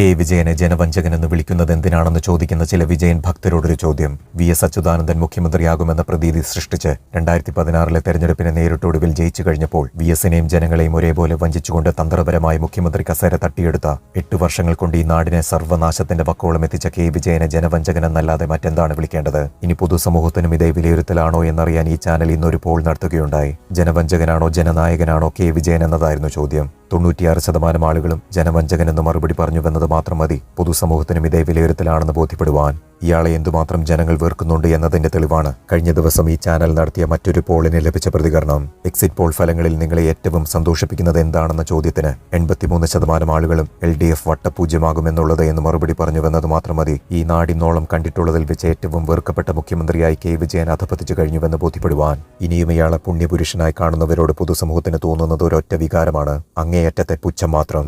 K വിജയനെ ജനവഞ്ചകനെന്ന് വിളിക്കുന്നത് എന്തിനാണെന്ന് ചോദിക്കുന്ന ചില വിജയൻ ഭക്തരോടൊരു ചോദ്യം. വി.എസ്. അച്യുതാനന്ദൻ മുഖ്യമന്ത്രിയാകുമെന്ന പ്രതീതി സൃഷ്ടിച്ച് 2016 തെരഞ്ഞെടുപ്പിനെ നേരിട്ടൊടുവിൽ ജയിച്ചു കഴിഞ്ഞപ്പോൾ വി.എസിനെയും ജനങ്ങളെയും ഒരേപോലെ വഞ്ചിച്ചുകൊണ്ട് തന്ത്രപരമായി മുഖ്യമന്ത്രി കസേര തട്ടിയെടുത്ത 8 വർഷങ്ങൾ കൊണ്ട് ഈ നാടിനെ സർവ്വനാശത്തിന്റെ വക്കോളം എത്തിച്ച കെ വിജയനെ ജനവഞ്ചകനെന്നല്ലാതെ മറ്റെന്താണ് വിളിക്കേണ്ടത്? ഇനി പൊതുസമൂഹത്തിനും ഇതേ വിലയിരുത്തലാണോ എന്നറിയാൻ ഈ ചാനൽ ഇന്നൊരു പോൾ നടത്തുകയുണ്ടായി. ജനവഞ്ചകനാണോ ജനനായകനാണോ കെ വിജയൻ എന്നതായിരുന്നു ചോദ്യം. 96% ആളുകളും ജനവഞ്ചകനെന്ന് മറുപടി പറഞ്ഞുവെന്നത് മാത്രം മതി പൊതുസമൂഹത്തിനും ഇതേ വിലയിരുത്തലാണെന്ന് ബോധ്യപ്പെടുവാൻ. ഇയാളെ എന്തുമാത്രം ജനങ്ങൾ വെറുക്കുന്നുണ്ട് എന്നതിന്റെ തെളിവാണ് കഴിഞ്ഞ ദിവസം ഈ ചാനൽ നടത്തിയ മറ്റൊരു പോളിന് ലഭിച്ച പ്രതികരണം. എക്സിറ്റ് പോൾ ഫലങ്ങളിൽ നിങ്ങളെ ഏറ്റവും സന്തോഷിപ്പിക്കുന്നത് എന്താണെന്ന ചോദ്യത്തിന് 83% ആളുകളും LDF വട്ടപൂജ്യമാകുമെന്നുള്ളത് എന്ന് മറുപടി പറഞ്ഞുവെന്നത് മാത്രം മതി ഈ നാടിന്നോളം കണ്ടിട്ടുള്ളതിൽ വെച്ച് ഏറ്റവും വെറുക്കപ്പെട്ട മുഖ്യമന്ത്രിയായി കെ വിജയൻ അധപതിച്ചു കഴിഞ്ഞുവെന്ന് ബോധ്യപ്പെടുവാൻ. ഇനിയും ഇയാളെ പുണ്യപുരുഷനായി കാണുന്നവരോട് പൊതുസമൂഹത്തിന് തോന്നുന്നത് ഒരൊറ്റ വികാരമാണ്, അങ്ങേയറ്റത്തെ പുച്ഛം മാത്രം.